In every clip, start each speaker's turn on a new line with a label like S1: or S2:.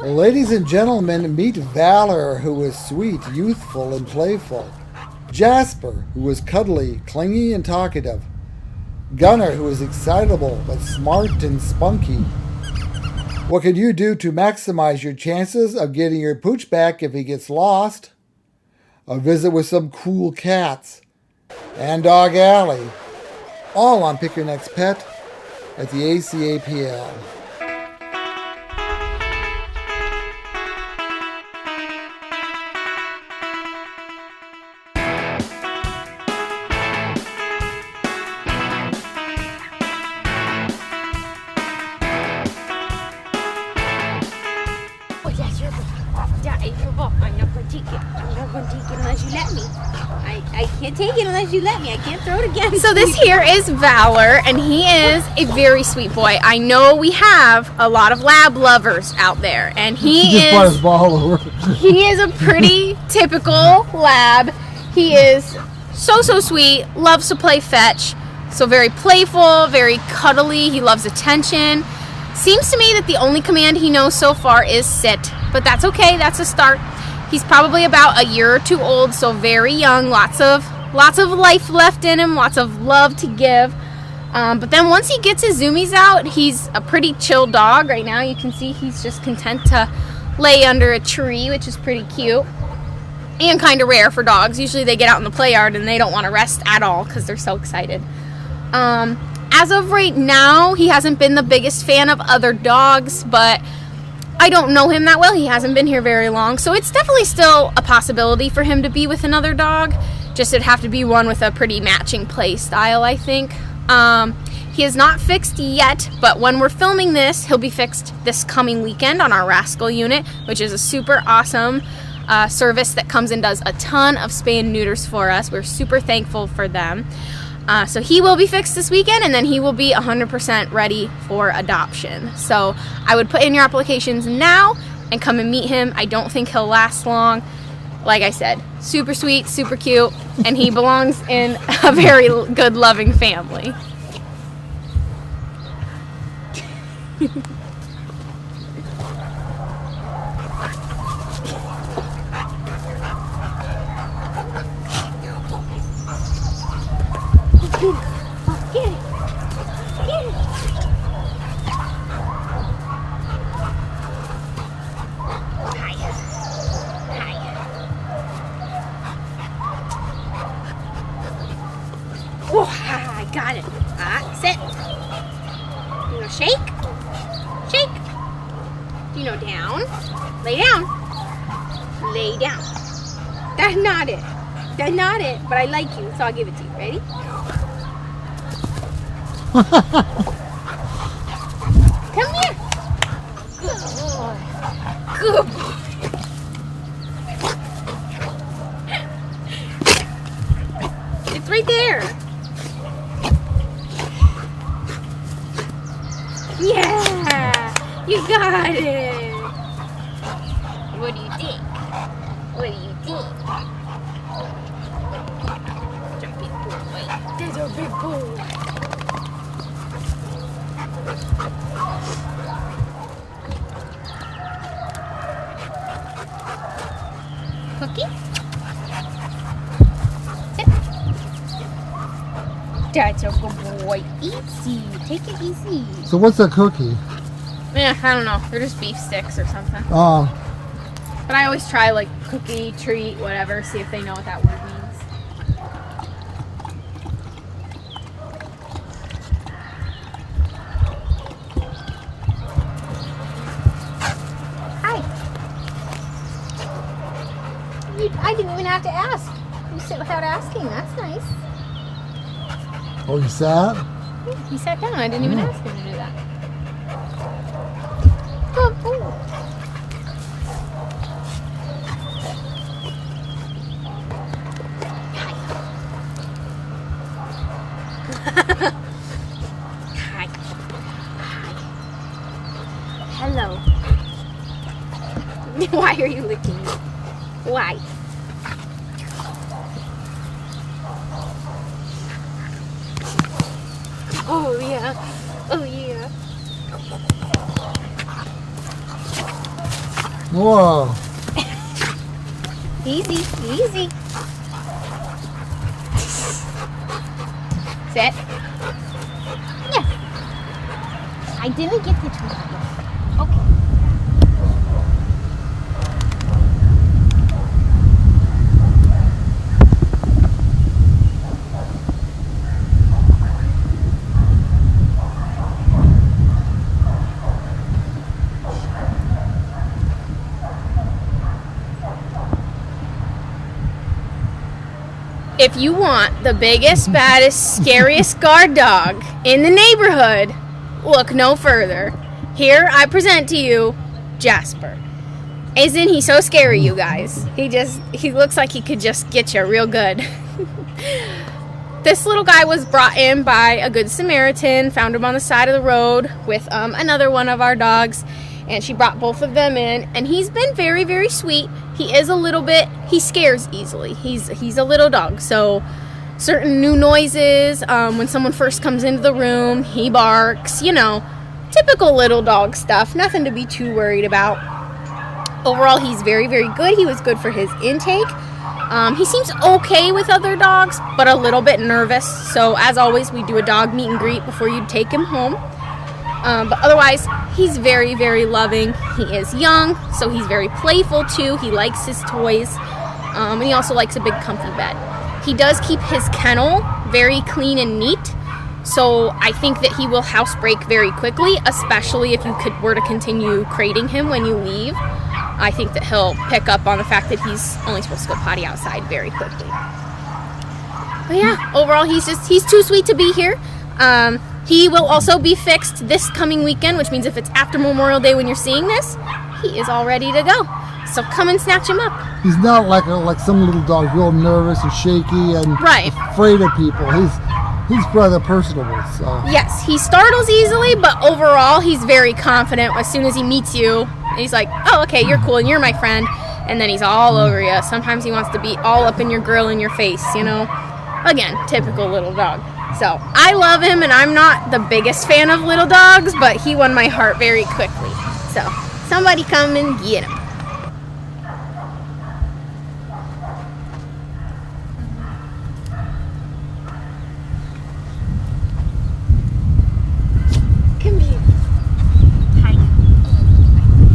S1: Well, ladies and gentlemen, meet Valor, who is sweet, youthful, and playful. Jasper, who is cuddly, clingy, and talkative. Gunner, who is excitable, but smart and spunky. What can you do to maximize your chances of getting your pooch back if he gets lost? A visit with some cool cats. And Dog Alley. All on Pick Your Next Pet at the ACApL.
S2: I'm not going to take it. I'm not going to take it unless you let me. I can't take it unless you let me. I can't throw it again.
S3: So this here is Valor, and he is a very sweet boy. I know we have a lot of lab lovers out there, and he is a pretty typical lab. He is so sweet, loves to play fetch, so very playful, very cuddly. He loves attention. Seems to me that the only command he knows so far is sit, but that's okay. That's a start. He's probably about a year or two old, so very young. Lots of life left in him. Lots of love to give. But then once he gets his zoomies out, he's a pretty chill dog. Right now, you can see he's just content to lay under a tree, which is pretty cute and kind of rare for dogs. Usually, they get out in the play yard and they don't want to rest at all because they're so excited. As of right now, he hasn't been the biggest fan of other dogs, but I don't know him that well. He hasn't been here very long, so it's definitely still a possibility for him to be with another dog. Just it'd have to be one with a pretty matching play style, I think. He is not fixed yet, but when we're filming this, he'll be fixed this coming weekend on our Rascal unit, which is a super awesome service that comes and does a ton of spay and neuters for us. We're super thankful for them. So he will be fixed this weekend, and then he will be 100% ready for adoption. So I would put in your applications now and come and meet him. I don't think he'll last long. Like I said, super sweet, super cute, and he belongs in a very good, loving family.
S2: Oh, I got it. Sit. You know, shake. Shake. You know, down. Lay down. Lay down. That's not it. That's not it, but I like you, so I'll give it to you. Ready? Come here. Good boy. Good boy. It's right there. Yeah, you got it. What do you think? What do you think? That's a big boy. That's a big boy. Cookie? Sit. That's a good boy. Easy. Take it easy.
S1: So what's a cookie?
S3: Yeah, I don't know. They're just beef sticks or something.
S1: Oh.
S3: But I always try like cookie, treat, whatever, see if they know what that word means. Hi. I didn't even have to ask. You sit without asking. That's nice.
S1: Oh, you sat?
S3: He sat down. I didn't even ask him to do that. Good boy. Hi. Hi. Hello. Why are you licking me? Why? Oh yeah. Oh yeah.
S1: Whoa.
S2: Easy, easy. Sit. Yes. I didn't get the treat yet. Okay.
S3: If you want the biggest, baddest, scariest guard dog in the neighborhood, look no further. Here I present to you Jasper. Isn't he so scary, you guys? He looks like he could just get you real good. This little guy was brought in by a good Samaritan, found him on the side of the road with another one of our dogs, and she brought both of them in, and he's been very, very sweet. He is a little bit, he scares easily. He's a little dog, so certain new noises, when someone first comes into the room, he barks, you know, typical little dog stuff, nothing to be too worried about. Overall, he's very, very good. He was good for his intake. He seems okay with other dogs, but a little bit nervous, so as always, we do a dog meet and greet before you take him home. But otherwise, he's very, very loving. He is young, so he's very playful too. He likes his toys, and he also likes a big comfy bed. He does keep his kennel very clean and neat, so I think that he will housebreak very quickly, especially if you were to continue crating him when you leave. I think that he'll pick up on the fact that he's only supposed to go potty outside very quickly. But yeah, overall, he's too sweet to be here. He will also be fixed this coming weekend, which means if it's after Memorial Day when you're seeing this, he is all ready to go. So come and snatch him up.
S1: He's not like some little dog, real nervous and shaky and afraid of people. He's rather personable. So
S3: yes, he startles easily, but overall he's very confident. As soon as he meets you, he's like, "Oh, okay, you're cool and you're my friend," and then he's all over you. Sometimes he wants to be all up in your grill in your face, you know. Again, typical little dog. So I love him, and I'm not the biggest fan of little dogs, but he won my heart very quickly. So somebody come and get him. Come here. Hi.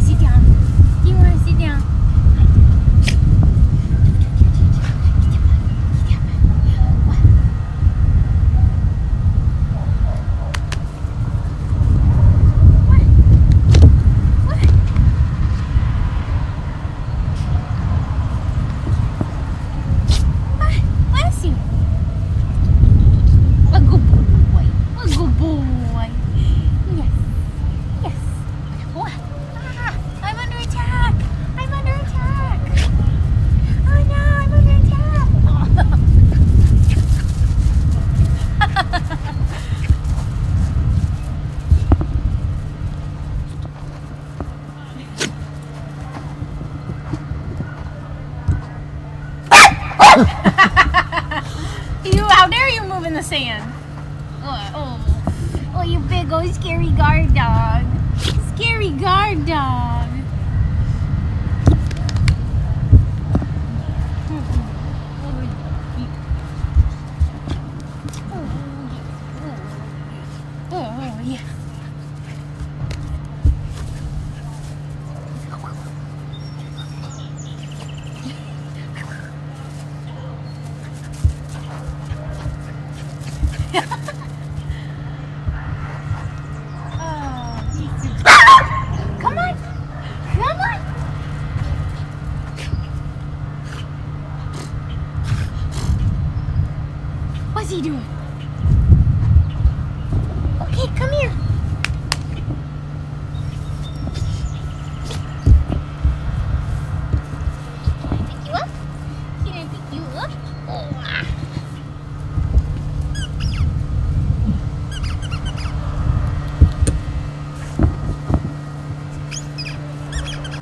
S3: Sit down. Do you want to sit down? How dare you move in the sand? Oh, you big old scary guard dog. Scary guard dog. Oh, yeah. Come on! Come on! What's he doing? Okay, come here. Can I pick you up? Can I pick you up? Oh.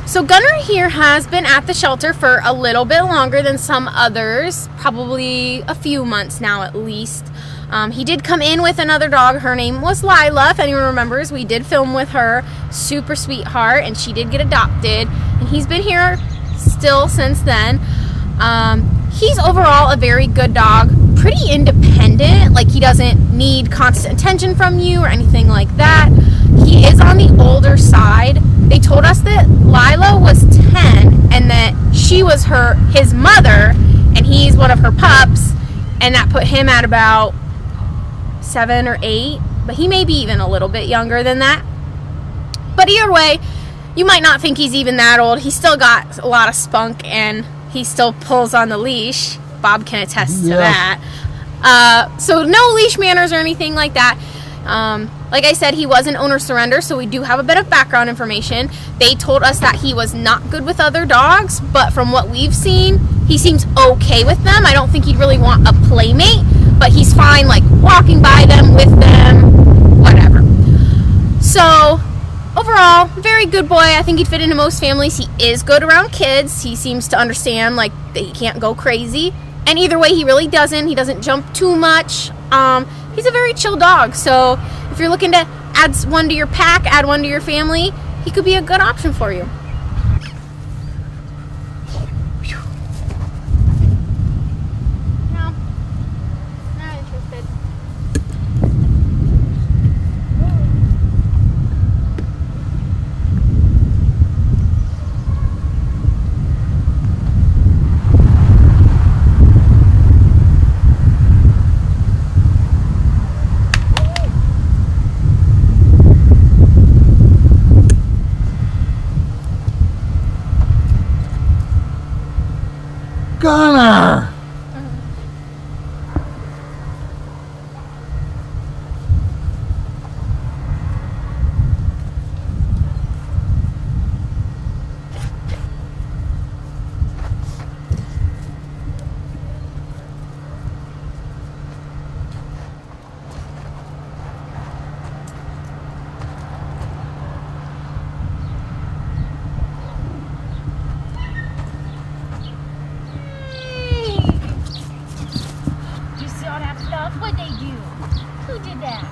S3: So Gunner here has been at the shelter for a little bit longer than some others, probably a few months now at least. He did come in with another dog. Her name was Lila. If anyone remembers, we did film with her. Super sweetheart, and she did get adopted. And and he's been here still since then. He's overall a very good dog, pretty independent, like he doesn't need constant attention from you or anything like that. He is on the older side. They told us that Lila was 10 and that she was his mother and he's one of her pups, and that put him at about 7 or 8, but he may be even a little bit younger than that. But either way, you might not think he's even that old. He's still got a lot of spunk and he still pulls on the leash. Bob can attest to that. So no leash manners or anything like that. Like I said, he was an owner surrender, so we do have a bit of background information. They told us that he was not good with other dogs, but from what we've seen, he seems okay with them. I don't think he'd really want a playmate, but he's fine like walking by them, with them, whatever. So overall, very good boy. I think he'd fit into most families. He is good around kids. He seems to understand like that he can't go crazy. And either way, he really doesn't. He doesn't jump too much. He's a very chill dog. So if you're looking to add one to your pack, add one to your family, he could be a good option for you. No, not interested.
S1: Gunner!
S2: What'd they do? Who did that?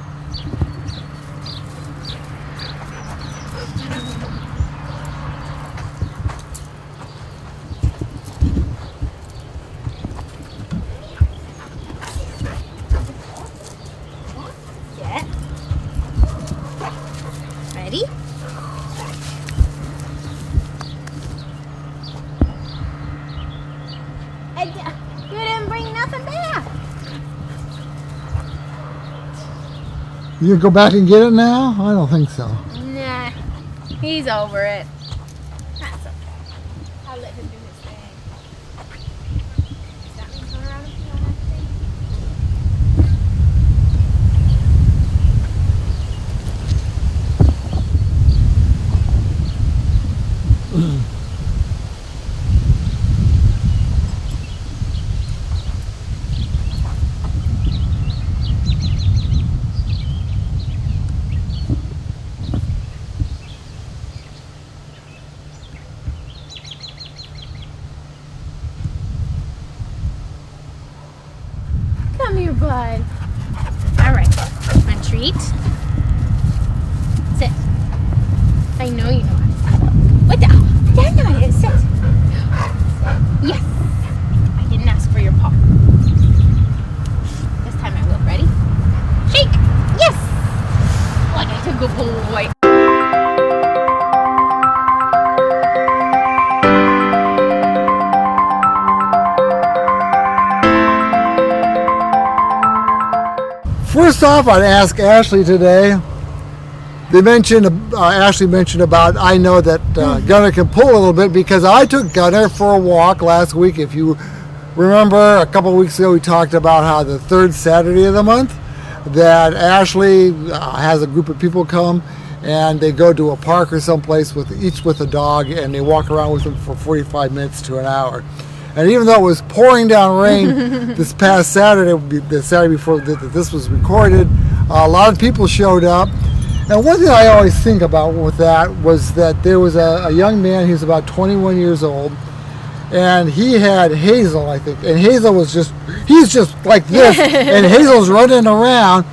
S2: Get. Ready? You didn't bring nothing back.
S1: You gonna go back and get it now? I don't think so.
S3: Nah, he's over it. That's okay. I'll let him do his thing. Does that mean turn around and pee on that thing? Come here, bud. All right, a treat. Sit. I know you know how to sit. What the? That's not it. Sit. Yes. I didn't ask for your paw. This time I will. Ready? Shake. Yes. Like I took a good boy.
S1: First off, I'd ask Ashley today. They mentioned, Ashley mentioned about, I know that Gunner can pull a little bit because I took Gunner for a walk last week. If you remember, a couple of weeks ago we talked about how the third Saturday of the month that Ashley has a group of people come and they go to a park or someplace each with a dog and they walk around with them for 45 minutes to an hour. And even though it was pouring down rain this past Saturday, the Saturday before this was recorded, a lot of people showed up. And one thing I always think about with that was that there was a young man, he was about 21 years old, and he had Hazel, I think. And Hazel was he's just like this, and Hazel's running around.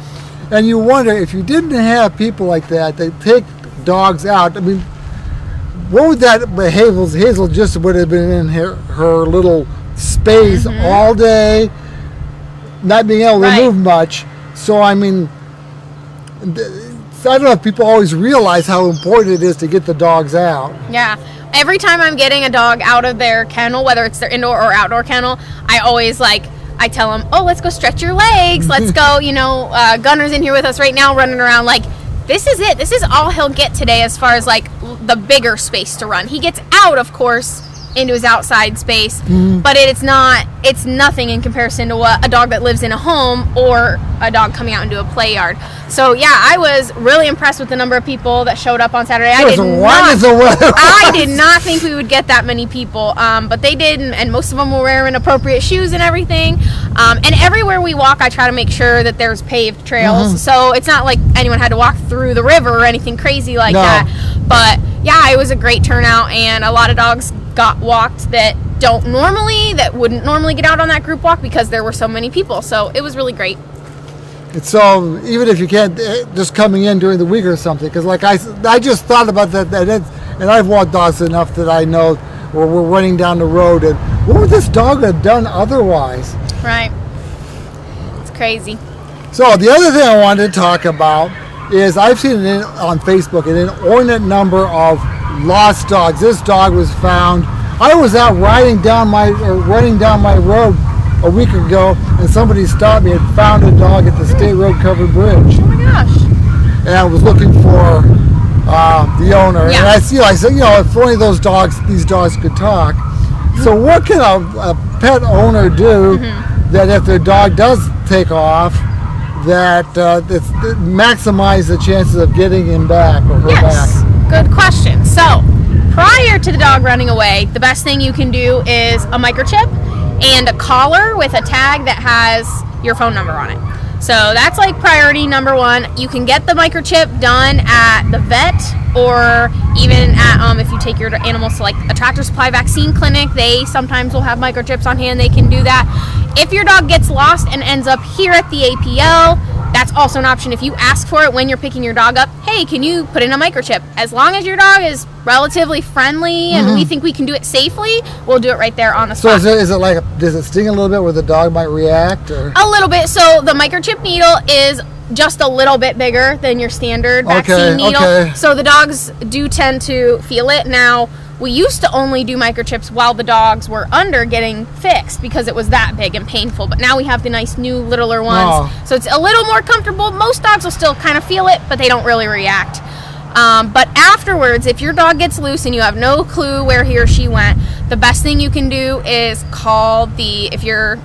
S1: And you wonder, if you didn't have people like that, they take dogs out. I mean, what would that Hazel just would have been in her little space all day, not being able to move much. So I mean, I don't know if people always realize how important it is to get the dogs out.
S3: Yeah. Every time I'm getting a dog out of their kennel, whether it's their indoor or outdoor kennel, I always I tell them, oh, let's go stretch your legs. Let's go, Gunner's in here with us right now running around. This is it. This is all he'll get today as far as the bigger space to run. He gets out, of course, into his outside space, but it's nothing in comparison to what a dog that lives in a home or a dog coming out into a play yard. So yeah, I was really impressed with the number of people that showed up on Saturday. I did not think we would get that many people, but they did, and most of them were wearing appropriate shoes and everything. And everywhere we walk, I try to make sure that there's paved trails, so it's not like anyone had to walk through the river or anything crazy like that. But yeah, it was a great turnout, and a lot of dogs got walked that wouldn't normally get out on that group walk because there were so many people. So it was really great.
S1: So even if you can't, just coming in during the week or something, because I just thought about that, and I've walked dogs enough that I know where we're running down the road, and what would this dog have done otherwise?
S3: Right. It's crazy.
S1: So the other thing I wanted to talk about is I've seen it on Facebook an inordinate number of lost dogs. This dog was found. I was out running down my road a week ago, and somebody stopped me and found a dog at the state road covered bridge.
S3: Oh my gosh!
S1: And I was looking for the owner, and I said, if only these dogs could talk. So what can a pet owner do that if their dog does take off, that maximize the chances of getting him back or her back?
S3: Good question. So prior to the dog running away, the best thing you can do is a microchip and a collar with a tag that has your phone number on it. So that's priority number one. You can get the microchip done at the vet, or even at if you take your animals to a tractor supply vaccine clinic, they sometimes will have microchips on hand. They can do that. If your dog gets lost and ends up here at the APL, that's also an option. If you ask for it when you're picking your dog up, hey, can you put in a microchip? As long as your dog is relatively friendly and we think we can do it safely, we'll do it right there on the spot.
S1: So is it does it sting a little bit where the dog might react? Or?
S3: A little bit. So the microchip needle is just a little bit bigger than your standard vaccine needle. Okay. So the dogs do tend to feel it. Now, we used to only do microchips while the dogs were under getting fixed because it was that big and painful. But now we have the nice new littler ones. So it's a little more comfortable. Most dogs will still kind of feel it, but they don't really react. But afterwards, if your dog gets loose and you have no clue where he or she went, the best thing you can do is call if you're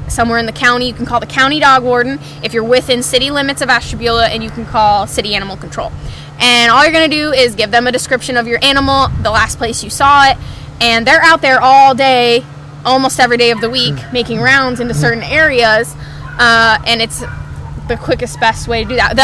S3: somewhere in the county, you can call the county dog warden. If you're within city limits of Ashtabla, and you can call city animal control. And all you're going to do is give them a description of your animal, the last place you saw it, and they're out there all day, almost every day of the week, making rounds into certain areas, and it's the quickest, best way to do that.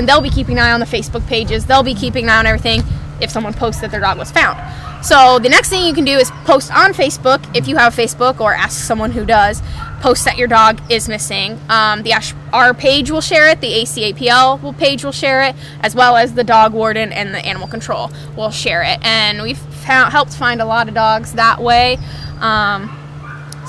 S3: They'll be keeping an eye on the Facebook pages. They'll be keeping an eye on everything if someone posts that their dog was found. So the next thing you can do is post on Facebook, if you have Facebook, or ask someone who does, post that your dog is missing. Our page will share it, the ACApL page will share it, as well as the dog warden and the animal control will share it. And we've helped find a lot of dogs that way.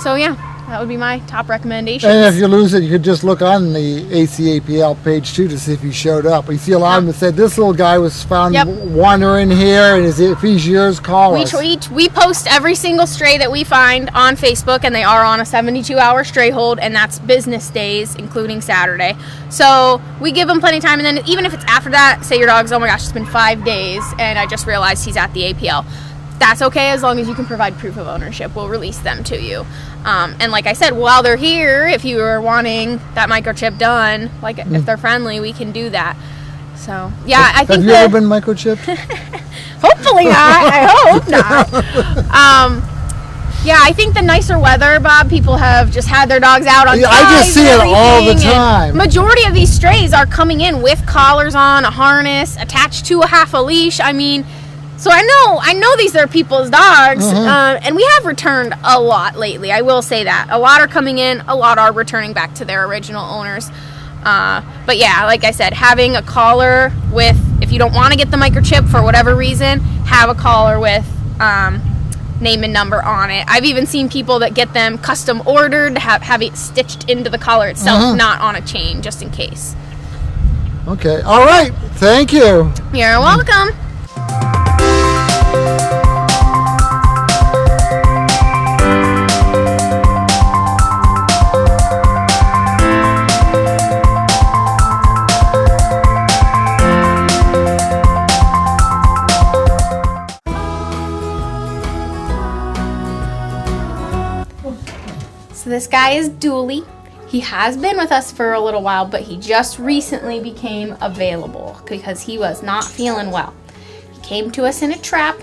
S3: So yeah, that would be my top recommendation.
S1: And if you lose it, you could just look on the ACApL page too to see if he showed up. You see a lot of them that said this little guy was found wandering here, and if he's yours, call us.
S3: We post every single stray that we find on Facebook, and they are on a 72-hour stray hold, and that's business days, including Saturday. So we give them plenty of time, and then even if it's after that, say your dog's, oh my gosh, it's been 5 days, and I just realized he's at the APL. That's okay as long as you can provide proof of ownership. We'll release them to you. And like I said, while they're here, if you are wanting that microchip done, if they're friendly, we can do that. So, yeah, I think
S1: Have you ever been microchipped?
S3: Hopefully not. I hope not. Yeah, I think the nicer weather, Bob, people have just had their dogs out on
S1: I just see it all the time.
S3: Majority of these strays are coming in with collars on, a harness, attached to a half a leash. I mean, so I know these are people's dogs, and we have returned a lot lately. I will say that. A lot are coming in, a lot are returning back to their original owners. But yeah, like I said, having a collar with, if you don't want to get the microchip for whatever reason, have a collar with name and number on it. I've even seen people that get them custom ordered, have it stitched into the collar itself, not on a chain, just in case.
S1: Okay. All right. Thank you.
S3: You're welcome. So this guy is Dooley. He has been with us for a little while, but he just recently became available because he was not feeling well. He came to us in a trap,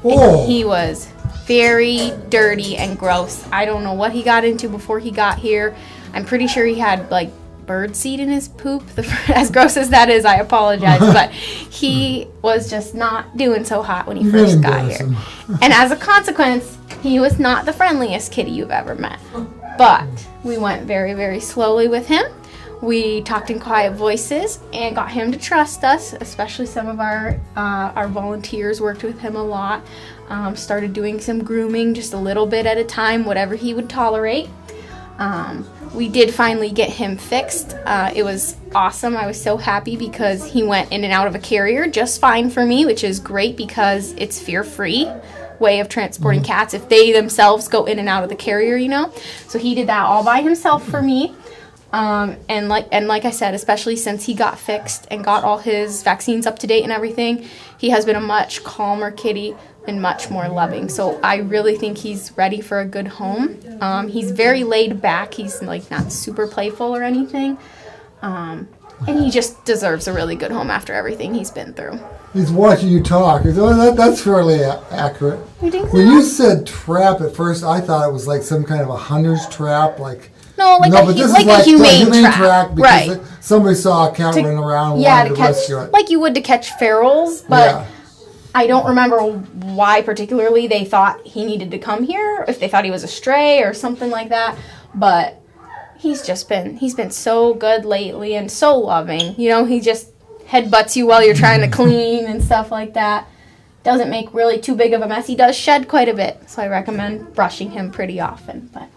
S3: and he was very dirty and gross. I don't know what he got into before he got here. I'm pretty sure he had like bird seed in his poop. As gross as that is, I apologize, but he was just not doing so hot when he first got here. And as a consequence, he was not the friendliest kitty you've ever met. But we went very, very slowly with him. We talked in quiet voices and got him to trust us, especially some of our volunteers worked with him a lot. Started doing some grooming just a little bit at a time, whatever he would tolerate. We did finally get him fixed. It was awesome. I was so happy because he went in and out of a carrier just fine for me, which is great because it's fear-free way of transporting cats if they themselves go in and out of the carrier, you know. So he did that all by himself for me. And like I said, especially since he got fixed and got all his vaccines up to date and everything, he has been a much calmer kitty and much more loving. So I really think he's ready for a good home. He's very laid back. He's like not super playful or anything. And he just deserves a really good home after everything he's been through.
S1: He's watching you talk. That's fairly accurate.
S3: You think so?
S1: When you said trap at first, I thought it was like some kind of a hunter's trap, like.
S3: No,
S1: but this is like a humane trap because
S3: right.
S1: Somebody saw a cat running around and wanted to rescue it.
S3: Like you would to catch ferals, but I don't remember why particularly they thought he needed to come here, if they thought he was a stray or something like that, but he's been so good lately and so loving. You know, he just headbutts you while you're trying to clean and stuff like that. Doesn't make really too big of a mess. He does shed quite a bit, so I recommend brushing him pretty often, but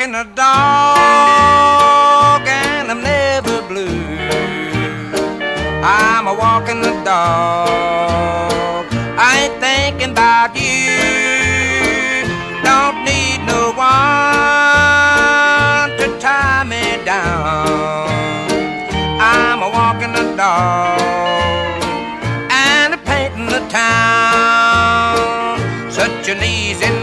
S4: walking a dog and I'm never blue. I'm a walking the dog. I ain't thinking about you. Don't need no one to tie me down. I'm a walking the dog and a painting the town. Such an easy